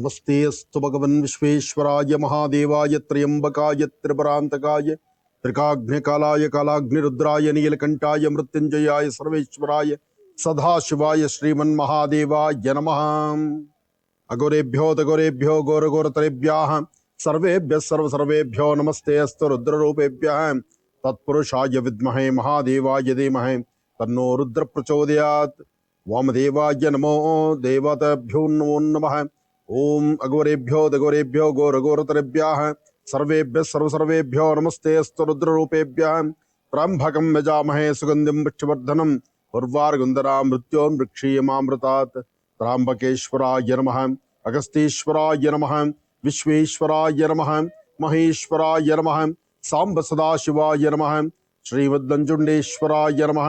ನಮಸ್ತೆ ಅಸ್ತು ಭಗವನ್ ವಿಶ್ವೇಶ್ವರಾಯ ಮಹಾದೇವಾಯ ತ್ರಯಂಬಕಾಯ ತ್ರಿಪುರಾಂತಕಾಯ ತ್ರಿಕಾಗ್ನಿಕಾಲಾಯ ಕಾಲಾಗ್ನಿರುದ್ರಾಯ ನೀಲಕಂಠಾಯ ಮೃತ್ಯುಂಜಯಾಯ ಸರ್ವೇಶ್ವರಾಯ ಸದಾಶಿವಾಯ ಶ್ರೀಮನ್ಮಹಾದೇವಾಯ ನಮಃ. ಅಘೋರೇಭ್ಯೋ ತಘೋರೇಭ್ಯೋ ಘೋರಘೋರತರೇಭ್ಯಃ ಸರ್ವೇಭ್ಯಃ ಸರ್ವಸರ್ವೇಭ್ಯೋ ನಮಸ್ತೆ ಅಸ್ತು ರುದ್ರರೂಪೇಭ್ಯಃ ತತ್ಪುರುಷಾಯ ವಿದ್ಮಹೇ ಮಹಾದೇವಾಯ ಧೀಮಹಿ ತನ್ನೋ ರುದ್ರ ಪ್ರಚೋದಯಾತ್. ವಾಮದೇವಾಯ ನಮೋ ದೇವತಾಭ್ಯೋ ನಮೋ ನಮಃ. ಓಂ ಅಘೋರೇಭ್ಯೋ ತಘೋರೇಭ್ಯೋ ಘೋರಘೋರತರೇಭ್ಯಃ ಸರ್ವೇಭ್ಯಃ ಸರ್ವಸರ್ವೇಭ್ಯೋ ನಮಸ್ತೆ ಅಸ್ತು ರುದ್ರರೂಪೇಭ್ಯಃ ತ್ರ್ಯಂಬಕಂ ಯಜಾಮಹೇ ಸುಗಂಧಿಂ ವೃಕ್ಷವರ್ಧನಂ ಉರ್ವಾರುಕುಂದರಾಂ ಮೃತ್ಯೋರ್ಮೃಕ್ಷೀಯಮಾಮೃತಾತ್. ತ್ರ್ಯಂಬಕೇಶ್ವರಾಯ ನಮಃ, ಅಗಸ್ತೀಶ್ವರಾಯ ನಮಃ, ವಿಶ್ವೇಶ್ವರಾಯ ನಮಃ, ಮಹೇಶ್ವರಾಯ ನಮಃ, ಸಾಂಬ ಸದಾಶಿವಾಯ ನಮಃ, ಶ್ರೀಮದ್ನಂಜುಂಡೇಶ್ವರಾಯ ನಮಃ,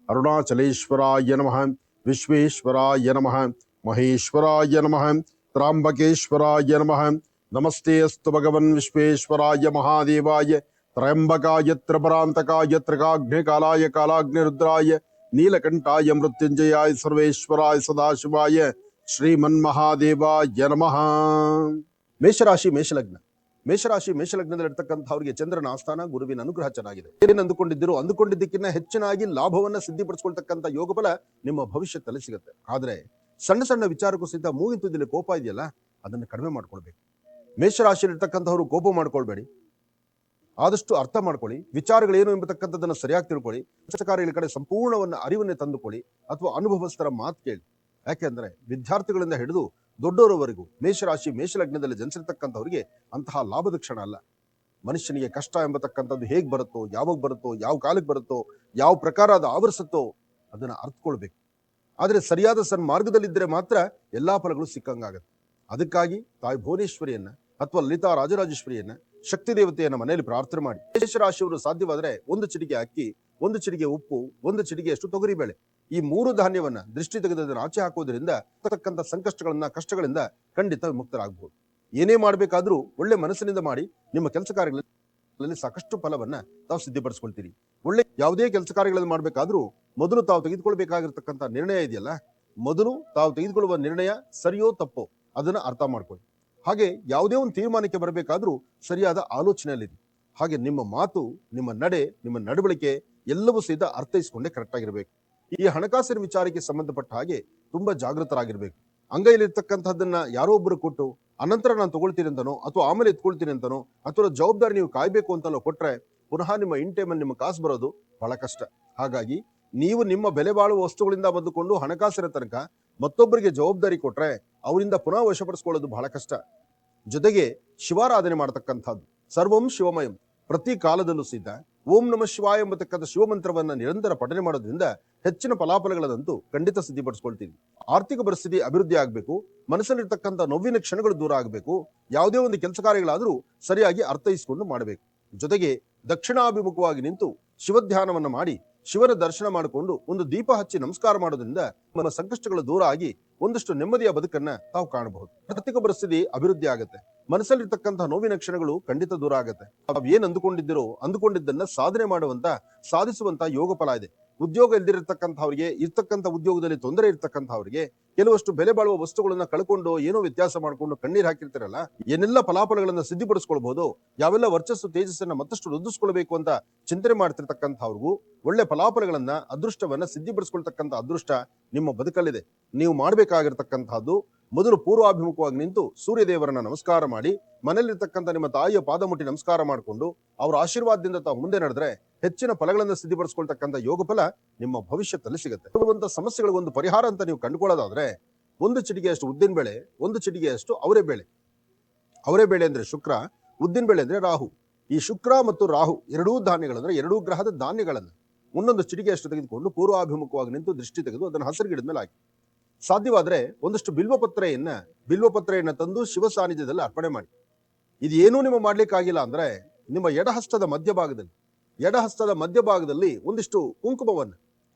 ಅರುಣಾಚಲೇಶ್ವರಾಯ ನಮಃ, ವಿಶ್ವೇಶ್ವರಾಯ ನಮಃ, ಮಹೇಶ್ವರಾಯ ನಮಃ, ತ್ರ್ಯಂಬಕೇಶ್ವರಾಯ ನಮಃ. ನಮಸ್ತೆ ಅಸ್ತು ಭಗವನ್ ವಿಶ್ವೇಶ್ವರಾಯ ಮಹಾದೇವಾಯ ತ್ರಯಂಬಕಾಯ ತ್ರಿಪುರಾಂತಕಾಯ ತ್ರಿಕಾಗ್ನಿಕಾಲಾಯ ಕಾಲಾಗ್ನಿರುದ್ರಾಯ ನೀಲಕಂಠಾಯ ಮೃತ್ಯುಂಜಯಾಯ ಸರ್ವೇಶ್ವರಾಯ ಸದಾಶಿವಾಯ ಶ್ರೀಮನ್ಮಹಾದೇವಾಯ ನಮಃ. ಮೇಷರಾಶಿ ಮೇಷಲಗ್ನ. ಮೇಷಲಗ್ನದಲ್ಲಿರ್ತಕ್ಕಂಥವ್ರಿಗೆ ಚಂದ್ರನ ಆಸ್ಥಾನ, ಗುರುವಿನ ಅನುಗ್ರಹ ಚೆನ್ನಾಗಿದೆ. ಏನೇನು ಅಂದುಕೊಂಡಿದ್ದಕ್ಕಿಂತ ಹೆಚ್ಚಿನಾಗಿ ಲಾಭವನ್ನ ಸಿದ್ಧಿಪಡಿಸ್ಕೊಳ್ತಕ್ಕಂಥ ಯೋಗಫಲ ನಿಮ್ಮ ಭವಿಷ್ಯದಲ್ಲಿ ಸಿಗುತ್ತೆ. ಆದ್ರೆ ಸಣ್ಣ ಸಣ್ಣ ವಿಚಾರಕ್ಕೂ ಸಹಿತ ಮೂಗಿನ ತುದಿಯಲ್ಲಿ ಕೋಪ ಇದೆಯಲ್ಲ, ಅದನ್ನು ಕಡಿಮೆ ಮಾಡ್ಕೊಳ್ಬೇಕು. ಮೇಷರಾಶಿಯಲ್ಲಿರ್ತಕ್ಕಂಥವ್ರು ಕೋಪ ಮಾಡ್ಕೊಳ್ಬೇಡಿ, ಆದಷ್ಟು ಅರ್ಥ ಮಾಡ್ಕೊಳ್ಳಿ. ವಿಚಾರಗಳೇನು ಎಂಬತಕ್ಕಂಥದ್ದನ್ನು ಸರಿಯಾಗಿ ತಿಳ್ಕೊಳ್ಳಿ. ಕಾರ್ಯಗಳ ಕಡೆ ಸಂಪೂರ್ಣವನ್ನ ಅರಿವನ್ನೇ ತಂದುಕೊಳ್ಳಿ, ಅಥವಾ ಅನುಭವಸ್ಥರ ಮಾತು ಕೇಳಿ. ಯಾಕೆಂದ್ರೆ ವಿದ್ಯಾರ್ಥಿಗಳಿಂದ ಹಿಡಿದು ದೊಡ್ಡವರವರೆಗೂ ಮೇಷಲಗ್ನದಲ್ಲಿ ಜನಿಸಿರ್ತಕ್ಕಂಥವ್ರಿಗೆ ಅಂತಹ ಲಾಭದ ಕ್ಷಣ ಅಲ್ಲ. ಮನುಷ್ಯನಿಗೆ ಕಷ್ಟ ಎಂಬತಕ್ಕಂಥದ್ದು ಹೇಗೆ ಬರುತ್ತೋ, ಯಾವಾಗ ಬರುತ್ತೋ, ಯಾವ ಕಾಲಕ್ಕೆ ಬರುತ್ತೋ, ಯಾವ ಪ್ರಕಾರ ಅದು ಆವರಿಸುತ್ತೋ ಅದನ್ನು ಅರ್ಥಕೊಳ್ಬೇಕು. ಆದರೆ ಸರಿಯಾದ ಸನ್ಮಾರ್ಗದಲ್ಲಿದ್ದರೆ ಮಾತ್ರ ಎಲ್ಲಾ ಫಲಗಳು ಸಿಕ್ಕಂಗಾಗತ್ತೆ. ಅದಕ್ಕಾಗಿ ತಾಯಿ ಭುವನೇಶ್ವರಿಯನ್ನ ಅಥವಾ ಲಲಿತಾ ರಾಜರಾಜೇಶ್ವರಿಯನ್ನ, ಶಕ್ತಿ ದೇವತೆಯನ್ನ ಮನೆಯಲ್ಲಿ ಪ್ರಾರ್ಥನೆ ಮಾಡಿ. ಮೇಷರಾಶಿಯವರು ಸಾಧ್ಯವಾದರೆ ಒಂದು ಚಿಟಿಕೆ ಅಕ್ಕಿ, ಒಂದು ಚಿಟಿಕೆ ಉಪ್ಪು, ಒಂದು ಚಿಟಿಕೆಯಷ್ಟು ತೊಗರಿಬೇಳೆ, ಈ 3 ಧಾನ್ಯವನ್ನ ದೃಷ್ಟಿ ತೆಗೆದದನ್ನು ಆಚೆ ಹಾಕೋದ್ರಿಂದ ತಕ್ಕಂಥ ಸಂಕಷ್ಟಗಳನ್ನ, ಕಷ್ಟಗಳಿಂದ ಖಂಡಿತ ಮುಕ್ತರಾಗಬಹುದು. ಏನೇ ಮಾಡಬೇಕಾದ್ರೂ ಒಳ್ಳೆ ಮನಸ್ಸಿನಿಂದ ಮಾಡಿ. ನಿಮ್ಮ ಕೆಲಸ ಕಾರ್ಯಗಳಲ್ಲಿ ಸಾಕಷ್ಟು ಫಲವನ್ನ ತಾವು ಸಿದ್ಧಪಡಿಸ್ಕೊಳ್ತೀರಿ. ಒಳ್ಳೆ ಯಾವುದೇ ಕೆಲಸ ಕಾರ್ಯಗಳನ್ನು ಮಾಡಬೇಕಾದ್ರೂ ಮೊದಲು ತಾವು ತೆಗೆದುಕೊಳ್ಬೇಕಾಗಿರ್ತಕ್ಕಂಥ ನಿರ್ಣಯ ಇದೆಯಲ್ಲ, ಮೊದಲು ತಾವು ತೆಗೆದುಕೊಳ್ಳುವ ನಿರ್ಣಯ ಸರಿಯೋ ತಪ್ಪೋ ಅದನ್ನ ಅರ್ಥ ಮಾಡ್ಕೊಳ್ಳಿ. ಹಾಗೆ ಯಾವುದೇ ಒಂದು ತೀರ್ಮಾನಕ್ಕೆ ಬರಬೇಕಾದ್ರೂ ಸರಿಯಾದ ಆಲೋಚನೆಯಲ್ಲಿರಿ. ಹಾಗೆ ನಿಮ್ಮ ಮಾತು, ನಿಮ್ಮ ನಡೆ, ನಿಮ್ಮ ನಡವಳಿಕೆ ಎಲ್ಲವೂ ಸಹಿತ ಅರ್ಥೈಸಿಕೊಂಡೇ ಕರೆಕ್ಟ್ ಆಗಿರ್ಬೇಕು. ಈ ಹಣಕಾಸಿನ ವಿಚಾರಕ್ಕೆ ಸಂಬಂಧಪಟ್ಟ ಹಾಗೆ ತುಂಬಾ ಜಾಗೃತರಾಗಿರ್ಬೇಕು. ಅಂಗೈಲಿರ್ತಕ್ಕಂಥದ್ದನ್ನ ಯಾರೋ ಒಬ್ಬರು ಕೊಟ್ಟು ಅನಂತರ ನಾನು ತಗೊಳ್ತೀನಿ ಅಂತನೋ, ಅಥವಾ ಆಮೇಲೆ ಎತ್ಕೊಳ್ತೀನಿ ಅಂತನೋ, ಅಥವಾ ಜವಾಬ್ದಾರಿ ನೀವು ಕಾಯ್ಬೇಕು ಅಂತಲೋ ಕೊಟ್ರೆ ಪುನಃ ನಿಮ್ಮ ಇನ್ ಟೈಮಲ್ಲಿ ನಿಮ್ಮ ಕಾಸು ಬರೋದು ಬಹಳ ಕಷ್ಟ. ಹಾಗಾಗಿ ನೀವು ನಿಮ್ಮ ಬೆಲೆ ಬಾಳುವ ವಸ್ತುಗಳಿಂದ ಬಂದುಕೊಂಡು ಹಣಕಾಸಿನ ತನಕ ಮತ್ತೊಬ್ಬರಿಗೆ ಜವಾಬ್ದಾರಿ ಕೊಟ್ರೆ ಅವರಿಂದ ಪುನಃ ವಶಪಡಿಸ್ಕೊಳ್ಳೋದು ಬಹಳ ಕಷ್ಟ. ಜೊತೆಗೆ ಶಿವಾರಾಧನೆ ಮಾಡತಕ್ಕಂಥದ್ದು, ಸರ್ವಂ ಶಿವಮಯಂ, ಪ್ರತಿ ಕಾಲದಲ್ಲೂ ಸಿದ್ಧ ಓಂ ನಮಃ ಶಿವಾಯ ಎಂಬತಕ್ಕಂಥ ಶಿವಮಂತ್ರವನ್ನ ನಿರಂತರ ಪಠನೆ ಮಾಡೋದ್ರಿಂದ ಹೆಚ್ಚಿನ ಫಲಾಫಲಗಳನ್ನಂತೂ ಖಂಡಿತ ಸಿದ್ಧಿಪಡಿಸ್ಕೊಳ್ತೀವಿ. ಆರ್ಥಿಕ ಪರಿಸ್ಥಿತಿ ಅಭಿವೃದ್ಧಿ ಆಗಬೇಕು, ಮನಸ್ಸಲ್ಲಿರ್ತಕ್ಕಂಥ ನೋವಿನ ಕ್ಷಣಗಳು ದೂರ ಆಗಬೇಕು. ಯಾವುದೇ ಒಂದು ಕೆಲಸ ಕಾರ್ಯಗಳಾದರೂ ಸರಿಯಾಗಿ ಅರ್ಥೈಸಿಕೊಂಡು ಮಾಡಬೇಕು. ಜೊತೆಗೆ ದಕ್ಷಿಣಾಭಿಮುಖವಾಗಿ ನಿಂತು ಶಿವಧ್ಯಾನವನ್ನ ಮಾಡಿ, ಶಿವನ ದರ್ಶನ ಮಾಡಿಕೊಂಡು ಒಂದು ದೀಪ ಹಚ್ಚಿ ನಮಸ್ಕಾರ ಮಾಡೋದ್ರಿಂದ ನಮ್ಮ ಸಂಕಷ್ಟಗಳು ದೂರ ಆಗಿ ಒಂದಷ್ಟು ನೆಮ್ಮದಿಯ ಬದುಕನ್ನ ತಾವು ಕಾಣಬಹುದು. ಆರ್ಥಿಕ ಪರಿಸ್ಥಿತಿ ಅಭಿವೃದ್ಧಿ ಆಗುತ್ತೆ, ಮನಸ್ಸಲ್ಲಿರ್ತಕ್ಕಂಥ ನೋವಿನ ಕ್ಷಣಗಳು ಖಂಡಿತ ದೂರ ಆಗುತ್ತೆ. ತಾವು ಏನ್ ಅಂದುಕೊಂಡಿದ್ದನ್ನ ಸಾಧಿಸುವಂತ ಯೋಗ ಫಲ ಇದೆ. ಉದ್ಯೋಗ ಇಲ್ದಿರತಕ್ಕಂಥವ್ರಿಗೆ, ಇರ್ತಕ್ಕಂಥ ಉದ್ಯೋಗದಲ್ಲಿ ತೊಂದರೆ ಇರ್ತಕ್ಕಂಥವ್ರಿಗೆ, ಕೆಲವಷ್ಟು ಬೆಲೆ ಬಾಳುವ ವಸ್ತುಗಳನ್ನ ಕಳ್ಕೊಂಡು ಏನೋ ವ್ಯತ್ಯಾಸ ಮಾಡ್ಕೊಂಡು ಕಣ್ಣೀರ್ ಹಾಕಿರ್ತಾರಲ್ಲ, ಏನೆಲ್ಲ ಫಲಾಫಲಗಳನ್ನ ಸಿದ್ಧಿಪಡಿಸ್ಕೊಳ್ಬಹುದು, ಯಾವೆಲ್ಲ ವರ್ಚಸ್ಸು ತೇಜಸ್ಸನ್ನ ಮತ್ತಷ್ಟು ವೃದ್ಧಿಸ್ಕೊಳ್ಬೇಕು ಅಂತ ಚಿಂತನೆ ಮಾಡ್ತಿರ್ತಕ್ಕಂಥವ್ರಿಗೂ ಒಳ್ಳೆ ಫಲಾಫಲಗಳನ್ನ, ಅದೃಷ್ಟವನ್ನ ಸಿದ್ಧಿಪಡಿಸ್ಕೊಳ್ತಕ್ಕಂಥ ಅದೃಷ್ಟ ನಿಮ್ಮ ಬದುಕಲ್ಲಿದೆ. ನೀವು ಮಾಡಬೇಕಾಗಿರ್ತಕ್ಕಂಥದ್ದು ಮೊದಲು ಪೂರ್ವಾಭಿಮುಖವಾಗಿ ನಿಂತು ಸೂರ್ಯದೇವರನ್ನ ನಮಸ್ಕಾರ ಮಾಡಿ, ಮನೆಯಲ್ಲಿರ್ತಕ್ಕಂಥ ನಿಮ್ಮ ತಾಯಿಯ ಪಾದ ಮುಟ್ಟಿ ನಮಸ್ಕಾರ ಮಾಡಿಕೊಂಡು ಅವರ ಆಶೀರ್ವಾದದಿಂದ ತಾವು ಮುಂದೆ ನಡೆದ್ರೆ ಹೆಚ್ಚಿನ ಫಲಗಳನ್ನು ಸಿದ್ಧಿಪಡಿಸ್ಕೊಳ್ತಕ್ಕಂಥ ಯೋಗ ಫಲ ನಿಮ್ಮ ಭವಿಷ್ಯದಲ್ಲಿ ಸಿಗುತ್ತೆ. ಇರುವಂತಹ ಸಮಸ್ಯೆಗಳಿಗೆ ಒಂದು ಪರಿಹಾರ ಅಂತ ನೀವು ಕಂಡುಕೊಳ್ಳೋದಾದ್ರೆ, ಒಂದು ಚಿಟಿಗೆಯಷ್ಟು ಉದ್ದಿನ ಬೇಳೆ, ಒಂದು ಚಿಟಿಗೆಯಷ್ಟು ಅವರೇ ಬೇಳೆ ಅಂದ್ರೆ ಶುಕ್ರ, ಉದ್ದಿನ ಬೇಳೆ ಅಂದ್ರೆ ರಾಹು. ಈ ಶುಕ್ರ ಮತ್ತು ರಾಹು ಎರಡೂ ಧಾನ್ಯಗಳಂದ್ರೆ ಎರಡೂ ಗ್ರಹದ ಧಾನ್ಯಗಳನ್ನು ಒಂದೊಂದು ಚಿಟಿಗೆಯಷ್ಟು ತೆಗೆದುಕೊಂಡು ಪೂರ್ವಾಭಿಮುಖವಾಗಿ ನಿಂತು ದೃಷ್ಟಿ ತೆಗೆದು ಅದನ್ನು ಹಸಿರು ಗಿಡದ ಮೇಲೆ ಹಾಕಿ, ಸಾಧ್ಯವಾದ್ರೆ ಒಂದಷ್ಟು ಬಿಲ್ವಪತ್ರೆಯನ್ನ ತಂದು ಶಿವ ಸಾನ್ನಿಧ್ಯದಲ್ಲಿ ಅರ್ಪಣೆ ಮಾಡಿ. ಇದು ಏನೂ ನಿಮ್ಮ ಮಾಡ್ಲಿಕ್ಕಾಗಿಲ್ಲ ಅಂದ್ರೆ ನಿಮ್ಮ ಎಡಹಸ್ತದ ಮಧ್ಯಭಾಗದಲ್ಲಿ ಒಂದಿಷ್ಟು ಕುಂಕುಮವನ್ನ,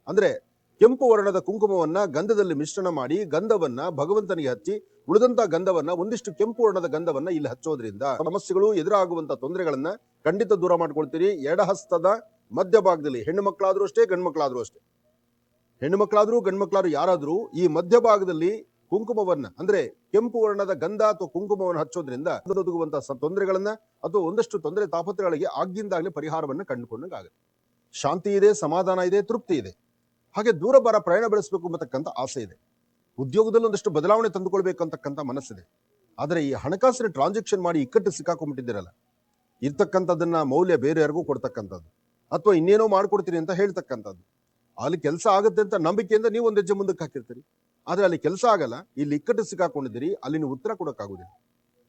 ಅಂದ್ರೆ ಕೆಂಪು ವರ್ಣದ ಕುಂಕುಮವನ್ನ ಗಂಧದಲ್ಲಿ ಮಿಶ್ರಣ ಮಾಡಿ ಗಂಧವನ್ನ ಭಗವಂತನಿಗೆ ಹಚ್ಚಿ, ಉಳಿದಂತ ಗಂಧವನ್ನ, ಒಂದಿಷ್ಟು ಕೆಂಪು ವರ್ಣದ ಗಂಧವನ್ನ ಇಲ್ಲಿ ಹಚ್ಚೋದ್ರಿಂದ ಸಮಸ್ಯೆಗಳು, ಎದುರಾಗುವಂತ ತೊಂದರೆಗಳನ್ನ ಖಂಡಿತ ದೂರ ಮಾಡ್ಕೊಳ್ತೀರಿ. ಎಡಹಸ್ತದ ಮಧ್ಯಭಾಗದಲ್ಲಿ ಹೆಣ್ಣು ಮಕ್ಕಳಾದ್ರೂ ಅಷ್ಟೇ, ಗಂಡು ಮಕ್ಕಳಾದ್ರೂ ಅಷ್ಟೇ, ಹೆಣ್ಣು ಮಕ್ಕಳಾದ್ರೂ ಗಂಡು ಮಕ್ಕಳಾದ್ರೂ ಯಾರಾದ್ರೂ ಈ ಮಧ್ಯಭಾಗದಲ್ಲಿ ಕುಂಕುಮವನ್ನ ಅಂದ್ರೆ ಕೆಂಪು ವರ್ಣದ ಗಂಧ ಅಥವಾ ಕುಂಕುಮವನ್ನು ಹಚ್ಚೋದ್ರಿಂದ ಒದಗುವಂತಹ ತೊಂದರೆಗಳನ್ನ ಅಥವಾ ಒಂದಷ್ಟು ತೊಂದರೆ ತಾಪತ್ರಗಳಿಗೆ ಆಗಿಂದಾಗಲೇ ಪರಿಹಾರವನ್ನ ಕಂಡುಕೊಂಡಾಗುತ್ತೆ. ಶಾಂತಿ ಇದೆ, ಸಮಾಧಾನ ಇದೆ, ತೃಪ್ತಿ ಇದೆ. ಹಾಗೆ ದೂರ ಬಾರ ಪ್ರಯಾಣ ಬೆಳೆಸಬೇಕು ಅಂತಕ್ಕಂಥ ಆಸೆ ಇದೆ. ಉದ್ಯೋಗದಲ್ಲಿ ಒಂದಷ್ಟು ಬದಲಾವಣೆ ತಂದುಕೊಳ್ಬೇಕು ಅಂತಕ್ಕಂಥ ಮನಸ್ಸಿದೆ. ಆದರೆ ಈ ಹಣಕಾಸಿನ ಟ್ರಾನ್ಸಾಕ್ಷನ್ ಮಾಡಿ ಇಕ್ಕಟ್ಟು ಸಿಕ್ಕಾಕೊಂಡ್ಬಿಟ್ಟಿದ್ದೀರಲ್ಲ, ಇರ್ತಕ್ಕಂಥದ್ದನ್ನ ಮೌಲ್ಯ ಬೇರೆ ಯಾರಿಗೂ ಕೊಡ್ತಕ್ಕಂಥದ್ದು ಅಥವಾ ಇನ್ನೇನೋ ಮಾಡ್ಕೊಡ್ತೀನಿ ಅಂತ ಹೇಳ್ತಕ್ಕಂಥದ್ದು. ಅಲ್ಲಿ ಕೆಲಸ ಆಗುತ್ತೆ ಅಂತ ನಂಬಿಕೆಯಿಂದ ನೀವು ಒಂದ್ ಹೆಜ್ಜೆ ಮುಂದಕ್ಕೆ ಹಾಕಿರ್ತೀರಿ. ಆದ್ರೆ ಅಲ್ಲಿ ಕೆಲಸ ಆಗಲ್ಲ, ಇಲ್ಲಿ ಇಕ್ಕಟ್ಟು ಸಿಕ್ಕಾಕೊಂಡಿದ್ದೀರಿ, ಅಲ್ಲಿ ನೀವು ಉತ್ತರ ಕೊಡೋಕ್ಕಾಗುದಿಲ್ಲ.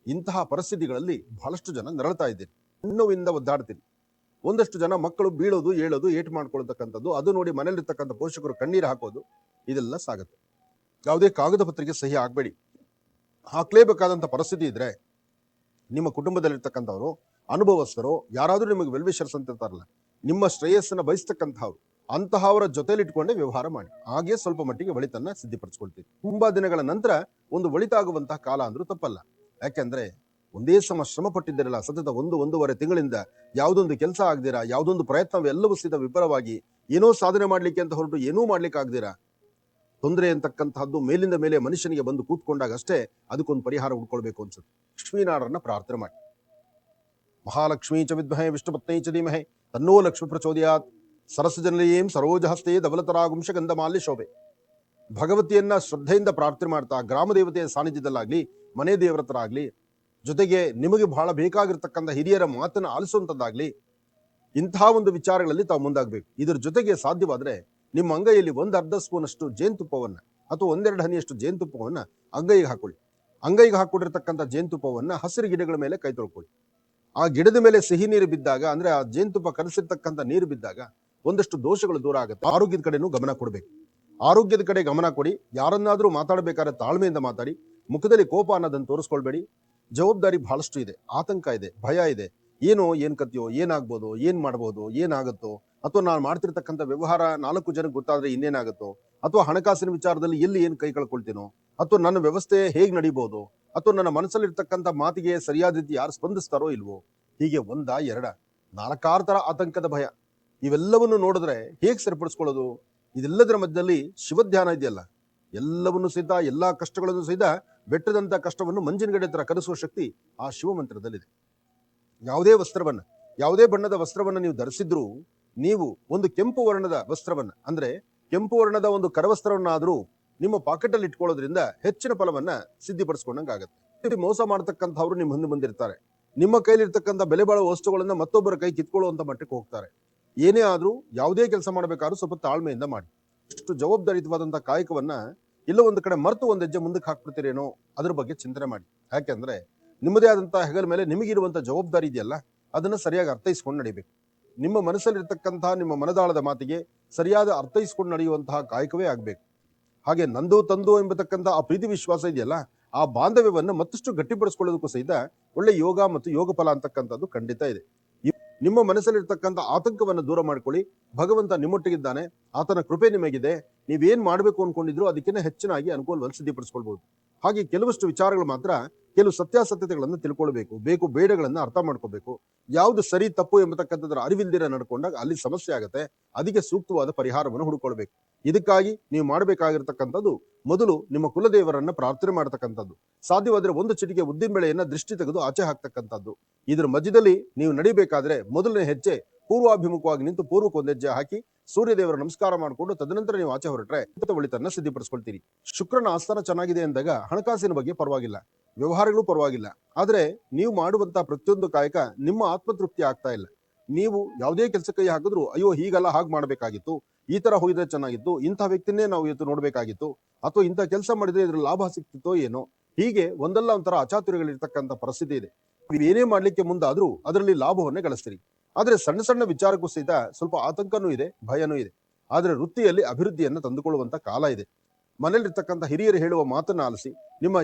ಇಂತಹ ಪರಿಸ್ಥಿತಿಗಳಲ್ಲಿ ಬಹಳಷ್ಟು ಜನ ನರಳ್ತಾ ಇದ್ದೀರಿ, ನೋವಿಂದ ಒದ್ದಾಡ್ತೀರಿ. ಒಂದಷ್ಟು ಜನ ಮಕ್ಕಳು ಬೀಳೋದು, ಏಳೋದು, ಏಟು ಮಾಡ್ಕೊಳ್ತಕ್ಕಂಥದ್ದು, ಅದು ನೋಡಿ ಮನೇಲಿರ್ತಕ್ಕಂಥ ಪೋಷಕರು ಕಣ್ಣೀರು ಹಾಕೋದು, ಇದೆಲ್ಲ ಸಾಗುತ್ತೆ. ಯಾವುದೇ ಕಾಗದ ಪತ್ರಿಕೆ ಸಹಿ ಆಗ್ಬೇಡಿ. ಹಾಕ್ಲೇಬೇಕಾದಂತ ಪರಿಸ್ಥಿತಿ ಇದ್ರೆ ನಿಮ್ಮ ಕುಟುಂಬದಲ್ಲಿರ್ತಕ್ಕಂಥವ್ರು, ಅನುಭವಸ್ಥರು, ಯಾರಾದ್ರೂ ನಿಮಗೆ ವೆಲ್ವಿಷರ್ಸ್ ಅಂತ ಇರ್ತಾರಲ್ಲ, ನಿಮ್ಮ ಶ್ರೇಯಸ್ಸನ್ನ ಬಯಸ್ತಕ್ಕಂಥವ್ರು, ಅಂತಹವರ ಜೊತೆಲಿ ಇಟ್ಕೊಂಡೇ ವ್ಯವಹಾರ ಮಾಡಿ. ಹಾಗೆ ಸ್ವಲ್ಪ ಮಟ್ಟಿಗೆ ಒಳಿತನ್ನ ಸಿದ್ಧಿಪಡಿಸ್ಕೊಳ್ತೀವಿ. ತುಂಬಾ ದಿನಗಳ ನಂತರ ಒಂದು ಒಳಿತಾಗುವಂತಹ ಕಾಲ ಅಂದ್ರೂ ತಪ್ಪಲ್ಲ. ಯಾಕೆಂದ್ರೆ ಒಂದೇ ಶ್ರಮ ಪಟ್ಟಿದ್ದೀರಲ್ಲ, ಸತತ ಒಂದೂವರೆ ತಿಂಗಳಿಂದ ಯಾವುದೊಂದು ಕೆಲಸ ಆಗದಿರಾ, ಯಾವುದೊಂದು ಪ್ರಯತ್ನವೆಲ್ಲವೂ ಸಹಿತ ವಿಫಲವಾಗಿ ಏನೋ ಸಾಧನೆ ಮಾಡ್ಲಿಕ್ಕೆ ಅಂತ ಹೊರಟು ಏನೂ ಮಾಡ್ಲಿಕ್ಕೆ ಆಗದಿರಾ, ತೊಂದರೆ ಅಂತಕ್ಕಂತಹದ್ದು ಮೇಲಿಂದ ಮೇಲೆ ಮನುಷ್ಯನಿಗೆ ಬಂದು ಕೂತ್ಕೊಂಡಾಗ ಅಷ್ಟೇ ಅದಕ್ಕೊಂದು ಪರಿಹಾರ ಹುಡ್ಕೊಳ್ಬೇಕು ಅನ್ಸುತ್ತೆ. ಲಕ್ಷ್ಮೀನಾರಾಯಣನ ಪ್ರಾರ್ಥನೆ ಮಾಡಿ. ಮಹಾಲಕ್ಷ್ಮೀ ಚ ವಿದ್ಮಹೇ ವಿಷ್ಣುಪತ್ನೈ ಚ ಧೀಮಹಿ ತನ್ನೋ ಲಕ್ಷ್ಮೀ ಪ್ರಚೋದಯಾತ್ ಸರಸಜನಲೀಂ ಸರೋಜಹಸ್ತೆ ಧವಲತರಾಗುಂಶ ಗಂಧಮಾಲ್ಯ ಶೋಭೆ. ಭಗವತಿಯನ್ನ ಶ್ರದ್ಧೆಯಿಂದ ಪ್ರಾರ್ಥನೆ ಮಾಡ್ತಾ ಗ್ರಾಮ ದೇವತೆಯ ಸಾನ್ನಿಧ್ಯದಲ್ಲಾಗ್ಲಿ, ಮನೆ ದೇವರತರಾಗ್ಲಿ, ಜೊತೆಗೆ ನಿಮಗೆ ಬಹಳ ಬೇಕಾಗಿರ್ತಕ್ಕಂಥ ಹಿರಿಯರ ಮಾತನ್ನು ಆಲಿಸುವಂತದ್ದಾಗ್ಲಿ, ಇಂತಹ ಒಂದು ವಿಚಾರಗಳಲ್ಲಿ ತಾವು ಮುಂದಾಗಬೇಕು. ಇದರ ಜೊತೆಗೆ ಸಾಧ್ಯವಾದ್ರೆ ನಿಮ್ಮ ಅಂಗೈಯಲ್ಲಿ ಒಂದು ಅರ್ಧ ಸ್ಪೂನ್ ಅಷ್ಟು ಜೇನುತುಪ್ಪವನ್ನ ಅಥವಾ ಒಂದೆರಡು ಹನಿಯಷ್ಟು ಜೇನುತುಪ್ಪವನ್ನ ಅಂಗೈಗೆ ಹಾಕೊಳ್ಳಿ. ಅಂಗೈಗೆ ಹಾಕೊಂಡಿರ್ತಕ್ಕಂಥ ಜೇನುತುಪ್ಪವನ್ನ ಹಸಿರು ಗಿಡಗಳ ಮೇಲೆ ಕೈ ತೊಳ್ಕೊಳ್ಳಿ. ಆ ಗಿಡದ ಮೇಲೆ ಸಿಹಿ ನೀರು ಬಿದ್ದಾಗ, ಅಂದ್ರೆ ಆ ಜೇನುತುಪ್ಪ ಕರೆಸಿರ್ತಕ್ಕಂಥ ನೀರು ಬಿದ್ದಾಗ ಒಂದಷ್ಟು ದೋಷಗಳು ದೂರ ಆಗುತ್ತೆ. ಆರೋಗ್ಯದ ಕಡೆನೂ ಗಮನ ಕೊಡಬೇಕು. ಆರೋಗ್ಯದ ಕಡೆ ಗಮನ ಕೊಡಿ. ಯಾರನ್ನಾದ್ರೂ ಮಾತಾಡಬೇಕಾದ್ರೆ ತಾಳ್ಮೆಯಿಂದ ಮಾತಾಡಿ. ಮುಖದಲ್ಲಿ ಕೋಪ ಅನ್ನೋದನ್ನು ತೋರಿಸ್ಕೊಳ್ಬೇಡಿ. ಜವಾಬ್ದಾರಿ ಬಹಳಷ್ಟು ಇದೆ, ಆತಂಕ ಇದೆ, ಭಯ ಇದೆ. ಏನ್ ಕತ್ತಿಯೋ, ಏನಾಗ್ಬೋದು, ಏನ್ ಮಾಡ್ಬೋದು, ಏನಾಗುತ್ತೋ, ಅಥವಾ ನಾನು ಮಾಡ್ತಿರ್ತಕ್ಕಂಥ ವ್ಯವಹಾರ 4 ಜನಕ್ಕೆ ಗೊತ್ತಾದ್ರೆ ಇನ್ನೇನಾಗುತ್ತೋ, ಅಥವಾ ಹಣಕಾಸಿನ ವಿಚಾರದಲ್ಲಿ ಎಲ್ಲಿ ಏನ್ ಕೈ ಕಳ್ಕೊಳ್ತೀನೋ, ಅಥವಾ ನನ್ನ ವ್ಯವಸ್ಥೆ ಹೇಗ್ ನಡಿಬಹುದು, ಅಥವಾ ನನ್ನ ಮನಸ್ಸಲ್ಲಿರ್ತಕ್ಕಂಥ ಮಾತಿಗೆ ಸರಿಯಾದ ರೀತಿ ಯಾರು ಸ್ಪಂದಿಸ್ತಾರೋ ಇಲ್ವೋ, ಹೀಗೆ 1, 2, 4 ತರ ಆತಂಕದ ಭಯ. ಇವೆಲ್ಲವನ್ನು ನೋಡಿದ್ರೆ ಹೇಗ್ ಸರಿಪಡಿಸ್ಕೊಳ್ಳೋದು? ಇದೆಲ್ಲದರ ಮಧ್ಯದಲ್ಲಿ ಶಿವಧ್ಯಾನ ಇದೆಯಲ್ಲ, ಎಲ್ಲವನ್ನು ಸಹಿತ, ಎಲ್ಲಾ ಕಷ್ಟಗಳನ್ನು ಸಹಿತ ಬೆಟ್ಟದಂತ ಕಷ್ಟವನ್ನು ಮಂಜಿನಗಡೆ ತರ ಕರೆಸುವ ಶಕ್ತಿ ಆ ಶಿವ ಮಂತ್ರದಲ್ಲಿದೆ. ಯಾವುದೇ ಬಣ್ಣದ ವಸ್ತ್ರವನ್ನ ನೀವು ಧರಿಸಿದ್ರು, ನೀವು ಒಂದು ಕೆಂಪು ವರ್ಣದ ವಸ್ತ್ರವನ್ನ, ಅಂದ್ರೆ ಕೆಂಪು ವರ್ಣದ ಒಂದು ಕರವಸ್ತ್ರವನ್ನಾದ್ರೂ ನಿಮ್ಮ ಪಾಕೆಟ್ ಅಲ್ಲಿ ಇಟ್ಕೊಳ್ಳೋದ್ರಿಂದ ಹೆಚ್ಚಿನ ಫಲವನ್ನ ಸಿದ್ಧಿಪಡಿಸ್ಕೊಂಡಂಗಾಗತ್ತೆ. ಮೋಸ ಮಾಡತಕ್ಕಂಥವ್ರು ನಿಮ್ಮ ಮುಂದೆ ಬಂದಿರ್ತಾರೆ. ನಿಮ್ಮ ಕೈಲಿರ್ತಕ್ಕಂಥ ಬೆಲೆ ಬಾಳುವ ವಸ್ತುಗಳನ್ನ ಮತ್ತೊಬ್ಬರ ಕೈ ಕಿತ್ಕೊಳ್ಳುವಂತ ಮಟ್ಟಕ್ಕೆ ಹೋಗ್ತಾರೆ. ಏನೇ ಆದ್ರೂ ಯಾವುದೇ ಕೆಲಸ ಮಾಡಬೇಕಾದ್ರೂ ಸ್ವಲ್ಪ ತಾಳ್ಮೆಯಿಂದ ಮಾಡಿ. ಇಷ್ಟು ಜವಾಬ್ದಾರಿಯುತವಾದಂತಹ ಕಾಯಕವನ್ನ ಎಲ್ಲೋ ಒಂದು ಕಡೆ ಮರೆತು ಒಂದ್ ಹೆಜ್ಜೆ ಮುಂದಕ್ಕೆ ಹಾಕ್ಬಿಡ್ತೀರೇನೋ, ಅದ್ರ ಬಗ್ಗೆ ಚಿಂತನೆ ಮಾಡಿ. ಯಾಕೆಂದ್ರೆ ನಿಮ್ಮದೇ ಆದಂತಹ ಹೆಗಲ ಮೇಲೆ ನಿಮಗಿರುವಂತಹ ಜವಾಬ್ದಾರಿ ಇದೆಯಲ್ಲ, ಅದನ್ನ ಸರಿಯಾಗಿ ಅರ್ಥೈಸ್ಕೊಂಡು ನಡಿಬೇಕು. ನಿಮ್ಮ ಮನಸ್ಸಲ್ಲಿರ್ತಕ್ಕಂತಹ ನಿಮ್ಮ ಮನದಾಳದ ಮಾತಿಗೆ ಸರಿಯಾದ ಅರ್ಥೈಸ್ಕೊಂಡು ನಡೆಯುವಂತಹ ಕಾಯಕವೇ ಆಗ್ಬೇಕು. ಹಾಗೆ ನಂದು ತಂದು ಎಂಬತಕ್ಕಂಥ ಆ ಪ್ರೀತಿ ವಿಶ್ವಾಸ ಇದೆಯಲ್ಲ, ಆ ಬಾಂಧವ್ಯವನ್ನು ಮತ್ತಷ್ಟು ಗಟ್ಟಿಪಡಿಸ್ಕೊಳ್ಳೋದಕ್ಕೂ ಸಹಿತ ಒಳ್ಳೆ ಯೋಗ ಮತ್ತು ಯೋಗ ಫಲ ಅಂತಕ್ಕಂಥದ್ದು ಖಂಡಿತ ಇದೆ. ನಿಮ್ಮ ಮನಸ್ಸಲ್ಲಿರ್ತಕ್ಕಂಥ ಆತಂಕವನ್ನು ದೂರ ಮಾಡ್ಕೊಳ್ಳಿ. ಭಗವಂತ ನಿಮ್ಮೊಟ್ಟಿಗಿದ್ದಾನೆ, ಆತನ ಕೃಪೆ ನಿಮಗಿದೆ. ನೀವೇನ್ ಮಾಡ್ಬೇಕು ಅನ್ಕೊಂಡಿದ್ರು ಅದಕ್ಕಿಂತ ಹೆಚ್ಚಿನಾಗಿ ಅನುಕೂಲವನ್ನು ಸಿದ್ಧಿಪಡಿಸ್ಕೊಳ್ಬಹುದು. ಹಾಗೆ ಕೆಲವಷ್ಟು ವಿಚಾರಗಳು ಮಾತ್ರ, ಕೆಲವು ಸತ್ಯಾಸತ್ಯತೆಗಳನ್ನು ತಿಳ್ಕೊಳ್ಬೇಕು, ಬೇಕು ಬೇಡಗಳನ್ನ ಅರ್ಥ ಮಾಡ್ಕೋಬೇಕು. ಯಾವ್ದು ಸರಿ ತಪ್ಪು ಎಂಬತಕ್ಕಂಥದ್ರ ಅರಿವಿಲ್ದಿರ ನಡ್ಕೊಂಡಾಗ ಅಲ್ಲಿ ಸಮಸ್ಯೆ ಆಗುತ್ತೆ. ಅದಕ್ಕೆ ಸೂಕ್ತವಾದ ಪರಿಹಾರವನ್ನು ಹುಡುಕೊಳ್ಬೇಕು. ಇದಕ್ಕಾಗಿ ನೀವು ಮಾಡಬೇಕಾಗಿರ್ತಕ್ಕಂಥದ್ದು, ಮೊದಲು ನಿಮ್ಮ ಕುಲದೇವರನ್ನ ಪ್ರಾರ್ಥನೆ ಮಾಡತಕ್ಕಂಥದ್ದು. ಸಾಧ್ಯವಾದ್ರೆ ಒಂದು ಚಿಟಿಕೆ ಉದ್ದಿನ ಬೆಳೆಯನ್ನ ದೃಷ್ಟಿ ತೆಗೆದು ಆಚೆ ಹಾಕ್ತಕ್ಕಂಥದ್ದು. ಇದ್ರ ಮಧ್ಯದಲ್ಲಿ ನೀವು ನಡಿಬೇಕಾದ್ರೆ ಮೊದಲನೇ ಹೆಜ್ಜೆ ಪೂರ್ವಾಭಿಮುಖವಾಗಿ ನಿಂತು ಪೂರ್ವಕ್ಕೆ ಒಂದು ಹೆಜ್ಜೆ ಹಾಕಿ ಸೂರ್ಯದೇವರ ನಮಸ್ಕಾರ ಮಾಡಿಕೊಂಡು ತದನಂತರ ನೀವು ಆಚೆ ಹೊರಟ್ರೆ ಒಳಿತನ್ನ ಸಿದ್ಧಿಪಡಿಸ್ಕೊಳ್ತೀರಿ. ಶುಕ್ರನ ಆಸ್ಥಾನ ಚೆನ್ನಾಗಿದೆ ಅಂದಾಗ ಹಣಕಾಸಿನ ಬಗ್ಗೆ ಪರವಾಗಿಲ್ಲ, ವ್ಯವಹಾರಗಳು ಪರವಾಗಿಲ್ಲ. ಆದ್ರೆ ನೀವು ಮಾಡುವಂತಹ ಪ್ರತಿಯೊಂದು ಕಾಯಕ ನಿಮ್ಮ ಆತ್ಮತೃಪ್ತಿ ಆಗ್ತಾ ಇಲ್ಲ. ನೀವು ಯಾವುದೇ ಕೆಲಸ ಕೈ ಹಾಕಿದ್ರು, ಅಯ್ಯೋ ಹೀಗಲ್ಲ, ಹಾಗೆ ಮಾಡ್ಬೇಕಾಗಿತ್ತು, ಈ ತರ ಹೋಗಿದ್ರೆ ಚೆನ್ನಾಗಿತ್ತು, ಇಂಥ ವ್ಯಕ್ತಿನೇ ನಾವು ಇವತ್ತು ನೋಡ್ಬೇಕಾಗಿತ್ತು, ಅಥವಾ ಇಂಥ ಕೆಲಸ ಮಾಡಿದ್ರೆ ಇದ್ರ ಲಾಭ ಸಿಕ್ತಿತ್ತೋ ಏನೋ, ಹೀಗೆ ಒಂದಲ್ಲ ಒಂಥರ ಅಚಾತುರ್ಯಗಳಿರ್ತಕ್ಕಂಥ ಪರಿಸ್ಥಿತಿ ಇದೆ. ಏನೇ ಮಾಡ್ಲಿಕ್ಕೆ ಮುಂದಾದ್ರೂ ಅದರಲ್ಲಿ ಲಾಭವನ್ನೇ ಗಳಿಸ್ತೀರಿ. ಆದ್ರೆ ಸಣ್ಣ ಸಣ್ಣ ವಿಚಾರಕ್ಕೂ ಸಹಿತ ಸ್ವಲ್ಪ ಆತಂಕನೂ ಇದೆ, ಭಯನೂ ಇದೆ. ಆದ್ರೆ ವೃತ್ತಿಯಲ್ಲಿ ಅಭಿವೃದ್ಧಿಯನ್ನ ತಂದುಕೊಳ್ಳುವಂತ ಕಾಲ ಇದೆ. ಮನೇಲಿರ್ತಕ್ಕಂಥ ಹಿರಿಯರು ಹೇಳುವ ಮಾತನ್ನ ಆಲಿಸಿ, ನಿಮ್ಮ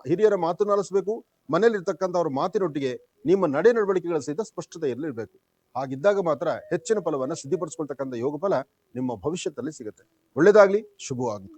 ಹಿರಿಯರ ಮಾತನ್ನ ಆಲಿಸಬೇಕು. ಮನೇಲಿರ್ತಕ್ಕಂಥವ್ರ ಮಾತಿನೊಟ್ಟಿಗೆ ನಿಮ್ಮ ನಡೆ ನಡವಳಿಕೆಗಳ ಸಹಿತ ಸ್ಪಷ್ಟತೆಯಲ್ಲಿ ಇರಬೇಕು. ಹಾಗಿದ್ದಾಗ ಮಾತ್ರ ಹೆಚ್ಚಿನ ಫಲವನ್ನ ಸಿದ್ಧಿಪಡಿಸ್ಕೊಳ್ತಕ್ಕಂಥ ಯೋಗ ಫಲ ನಿಮ್ಮ ಭವಿಷ್ಯದಲ್ಲಿ ಸಿಗುತ್ತೆ. ಒಳ್ಳೆಯದಾಗ್ಲಿ, ಶುಭವಾಗ್ಲಿ.